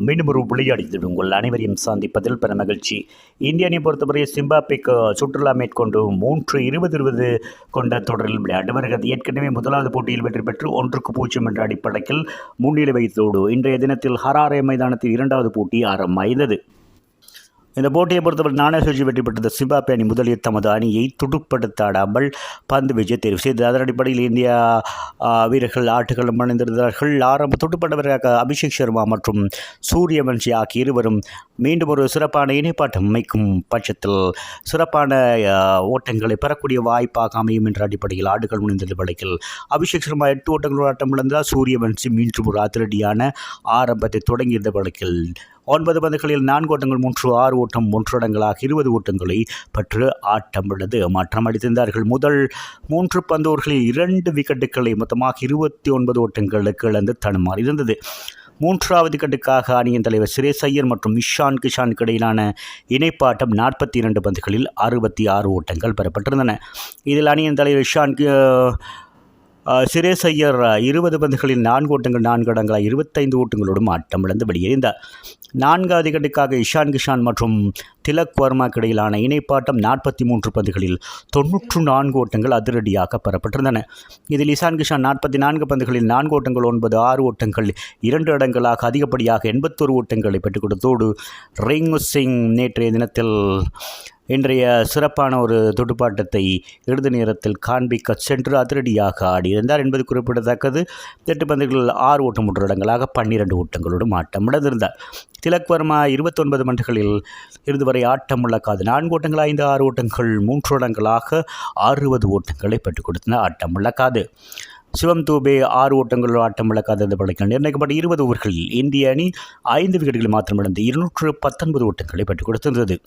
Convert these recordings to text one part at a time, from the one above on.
மீண்டும் ஒரு விளையாடியது உங்கள் அனைவரையும் சந்திப்பதில் பெற மகிழ்ச்சி. இந்திய அணியை பொறுத்தவரை சிம்பாப்வேக்கு சுற்றுலா மேற்கொண்டு 3-20-20 கொண்ட தொடரில் விளையாண்டு வருகிறது. ஏற்கனவே முதலாவது போட்டியில் வெற்றி பெற்று 1-0 என்ற அடிப்படையில் முன்னிலை வைத்ததோடு இன்றைய தினத்தில் ஹராரே மைதானத்தில் இரண்டாவது போட்டி ஆரம்பமாய்ந்தது. இந்த போட்டியை பொறுத்தவரை நாணய சுழற்சி வெற்றி பெற்றது சிம்பாப்வே அணி முதலில் தமது அணியை துடுப்படுத்தாடாமல் பந்து வீச்சை தேர்வு செய்தது. அதன் அடிப்படையில் இந்தியா வீரர்கள் ஆட்டுக்களம் அணிந்திருந்தார்கள். ஆரம்ப துடுப்பாட்ட வீரராக அபிஷேக் சர்மா மற்றும் சூரியவன்ஷி ஆகிய இருவரும் மீண்டும் ஒரு சிறப்பான இணைப்பாட்டம் அமைக்கும் பட்சத்தில் சிறப்பான ஓட்டங்களை பெறக்கூடிய வாய்ப்பாக அமையும் என்ற அடிப்படையில் ஆடுகள் முனைந்த வழக்கில் அபிஷேக் சர்மா 8 ஓட்டங்களோடு ஆட்டம் இழந்தார். சூரியவன்ஷி மீண்டும் ஒரு அதிரடியான ஆரம்பத்தை தொடங்கியிருந்த வழக்கில் 9 பந்துகளில் 4 ஓட்டங்கள் 3-6 ஓட்டம் 1 இடங்களாக 20 ஓட்டங்களை பெற்று ஆட்டம் இழந்து மாற்றம் அளித்திருந்தார்கள். முதல் 3 பந்தோர்களில் 2 விக்கெட்டுகளை மொத்தமாக 29 ஓட்டங்களுக்கு இழந்து தடுமாறி இருந்தது. 3வது விக்கெட்டுக்காக அணியின் தலைவர் சுரேஷ் ஐயர் மற்றும் இஷான் கிஷானுக்கு இடையிலான இணைப்பாட்டம் 42 பந்துகளில் 66 ஓட்டங்கள் பெறப்பட்டிருந்தன. இதில் அணியின் தலைவர் சுரேஷ் ஐயர் 20 பந்துகளில் 4 ஓட்டங்கள் 4 இடங்களாக 25 ஓட்டங்களோடும் ஆட்டம் இழந்து வெளியேறினார். 4வது விக்கெட்டுக்காக இஷான் கிஷான் மற்றும் திலக் வர்மாக்கு இடையிலான இணைப்பாட்டம் 43 பந்துகளில் 94 ஓட்டங்கள் அதிரடியாக பெறப்பட்டிருந்தன. இதில் இஷான் கிஷான் 44 பந்துகளில் 4 ஓட்டங்கள் 6 ஓட்டங்கள் 2 இடங்களாக அதிகப்படியாக 81 ஓட்டங்களை பெற்றுக் கொடுத்தோடு ரிங்கு சிங் நேற்றைய தினத்தில் இன்றைய சிறப்பான ஒரு துடுப்பாட்டத்தை இறுதி நேரத்தில் காண்பிக்க சென்று அதிரடியாக ஆடியிருந்தார் என்பது குறிப்பிடத்தக்கது. 8 பந்துகளில் 6 ஓட்டம் 3 இடங்களாக 12 ஓட்டங்களோடும் ஆட்டம் இழந்திருந்தார். திலக் வர்மா 29 பந்துகளில் இறுதிவரை ஆட்டம் இழக்காது 4 ஓட்டங்கள் 5-6 ஓட்டங்கள் 3 இடங்களாக 60 ஓட்டங்களை பெற்றுக் கொடுத்தனர். ஆட்டம் இழக்காது சிவம் தூபே 6 ஓட்டங்கள் ஆட்டம் இழக்காத படைகள் நிர்ணயிக்கப்பட்ட 20 ஓவர்களில் இந்திய அணி 5 விக்கெட்டுகளை மாத்திரம் இழந்து 219 ஓட்டங்களை பெற்றுக் கொடுத்திருந்தது.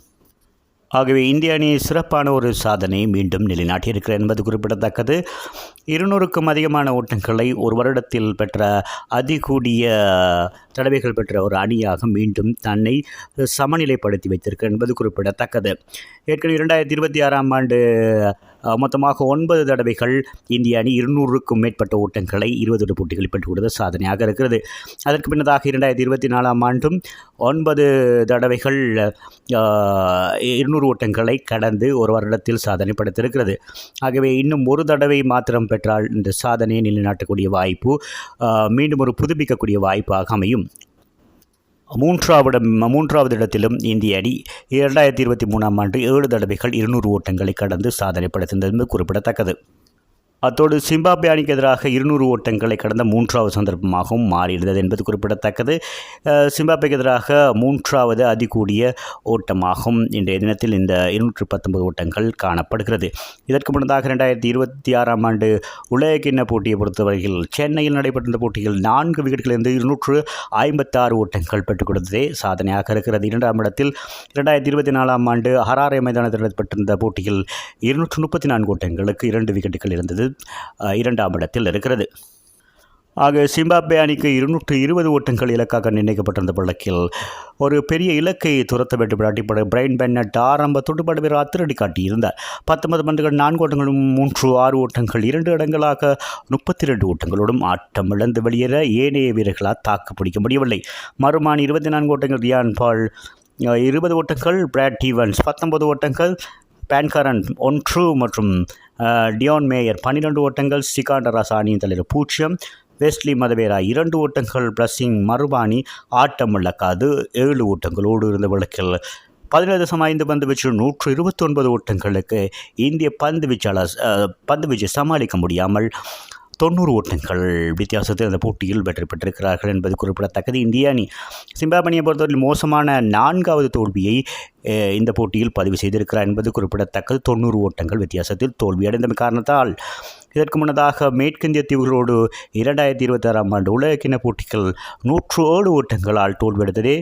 ஆகவே இந்திய அணி சிறப்பான ஒரு சாதனை மீண்டும் நிலைநாட்டியிருக்கிறது என்பது குறிப்பிடத்தக்கது. 200க்கும் அதிகமான ஓட்டங்களை ஒரு வருடத்தில் பெற்ற அதிகூடிய தடவைகள் பெற்ற ஒரு அணியாக மீண்டும் தன்னை சமநிலைப்படுத்தி வைத்திருக்கிறது என்பது குறிப்பிடத்தக்கது. ஏற்கனவே 2026ஆம் ஆண்டு மொத்தமாக 9 தடவைகள் இந்திய அணி 200க்கும் மேற்பட்ட ஓட்டங்களை 20 போட்டிகளில் பெற்றுக் கொடுத்த சாதனையாக இருக்கிறது. அதற்கு பின்னதாக 2024ஆம் ஆண்டும் 9 தடவைகள் 200 ஓட்டங்களை கடந்து ஒரு வருடத்தில் சாதனை படைத்திருக்கிறது. ஆகவே இன்னும் ஒரு தடவை மாத்திரம் பெற்றால் இந்த சாதனையை நிலைநாட்டக்கூடிய வாய்ப்பு மீண்டும் ஒரு புதுப்பிக்கக்கூடிய வாய்ப்பாக அமையும். 3வது இடத்திலும் இந்திய அணி 2023ஆம் ஆண்டு 7 தடவைகள் 200 ஓட்டங்களை கடந்து சாதனை படைத்திருந்தது என்பது குறிப்பிடத்தக்கது. அத்தோடு சிம்பாப்வே அணிக்கு எதிராக 200 ஓட்டங்களை கடந்த 3வது சந்தர்ப்பமாகவும் மாறியிருந்தது என்பது குறிப்பிடத்தக்கது. சிம்பாப்வேக்கு எதிராக 3வது அதிகூடிய ஓட்டமாகவும் இன்றைய தினத்தில் இந்த 219 ஓட்டங்கள் காணப்படுகிறது. இதற்கு முன்னதாக 2026ஆம் ஆண்டு உலகக்கிண்ண போட்டியை பொறுத்தவரையில் சென்னையில் நடைபெற்ற போட்டியில் 4 விக்கெட்டுகளிலிருந்து 256 ஓட்டங்கள் பெற்றுக் கொடுத்ததே சாதனையாக இருக்கிறது. 2ஆம் இடத்தில் 2024ஆம் ஆண்டு ஹராரே மைதானத்தில் நடைபெற்றிருந்த போட்டியில் 234 ஓட்டங்களுக்கு 2 விக்கெட்டுகள் இருந்தது 2ஆம் இடத்தில் இருக்கிறது. ஆக சிம்பாப்வே அணிக்கு 220 ஓட்டங்கள் இலக்காக நிர்ணயிக்கப்பட்டிருந்த வழக்கில் ஒரு பெரிய இலக்கை துரத்த வேண்டும் அடிப்படை பிரைன் பென்னட் ஆரம்ப துடுப்பாட்ட வீரர் அதிரடி காட்டியிருந்தார். 19 பந்துகள் 4 ஓட்டங்களும் 3-6 ஓட்டங்கள் 2 இடங்களாக 32 ஓட்டங்களோடும் ஆட்டம் இழந்து வெளியேற ஏனைய வீரர்களால் தாக்கு பிடிக்க முடியவில்லை. மறுமான் 24 ஓட்டங்கள், ரியான் பால் 20 ஓட்டங்கள், பிராட் ஈவன்ஸ் 19 ஓட்டங்கள், பேன்கரன் 1 மற்றும் டியான் மேயர் 12 ஓட்டங்கள், சிகாண்டர் அசானியின் தலைவர் 0, வெஸ்லி மதவேரா 2 ஓட்டங்கள், பிளஸிங் மருபானி ஆட்டம் இழக்காது 7 ஓட்டங்களோடு இருந்த வழக்கில் 17.5 பந்து வீச்சு 129 ஓட்டங்களுக்கு இந்திய பந்து வீச்சை சமாளிக்க முடியாமல் 90 ஓட்டங்கள் வித்தியாசத்தில் அந்த போட்டியில் வெற்றி பெற்றிருக்கிறார்கள் என்பது குறிப்பிடத்தக்கது. இந்திய அணி சிம்பாப்வே அணியை பொறுத்தவரையில் மோசமான 4வது தோல்வியை இந்த போட்டியில் பதிவு செய்திருக்கிறார் என்பது குறிப்பிடத்தக்கது. 90 ஓட்டங்கள் வித்தியாசத்தில் தோல்வியடைந்த காரணத்தால் இதற்கு முன்னதாக மேற்கிந்திய தீவுகளோடு 2026ஆம் ஆண்டு உலகக்கிண்ண போட்டிகள் 107 ஓட்டங்களால் தோல்வியடைந்ததே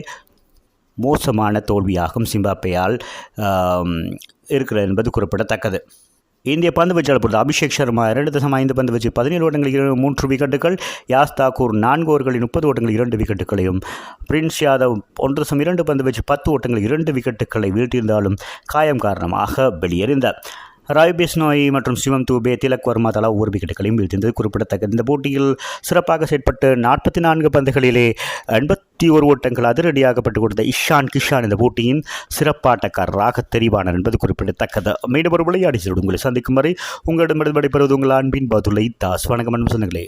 மோசமான தோல்வியாகும் சிம்பாப்வேயால் இருக்கிறது என்பது குறிப்பிடத்தக்கது. இந்திய பந்து வீச்சாளர் பொறுத்த அபிஷேக் சர்மா 2.5 பந்து வீச்சு 17 ஓட்டங்கள் 3 விக்கெட்டுகள், யாஸ் தாக்கூர் 4 ஓவர்களில் 30 ஓட்டங்கள் 2 விக்கெட்டுகளையும், பிரின்ஸ் யாதவ் 1.2 பந்து வீச்சு 10 ஓட்டங்கள் 2 விக்கெட்டுகளை வீழ்த்தியிருந்தாலும் காயம் காரணமாக வெளியேறினார். ராய் பிஸ்னோய் மற்றும் சிவம் தூபே, திலக் வர்மா தலா ஒரு விக்கெட்டுகளையும் வீழ்த்தியது குறிப்பிடத்தக்கது. இந்த போட்டியில் சிறப்பாக செயற்பட்டு 44 பந்துகளிலே 81 ஓட்டங்கள் அதிரடியாக பெற்றுக் கொடுத்த இஷான் கிஷான் இந்த போட்டியின் சிறப்பாட்டக்காரராக தெரிவானார் என்பது குறிப்பிடத்தக்கது. மீண்டும் ஒரு விளையாடி உங்களை சந்திக்கும் வரை உங்களிடமிருந்து விடைபெறுவது உங்கள் அன்பின் பதுலை தாஸ். வணக்கம் அன்பு சொந்தங்களே.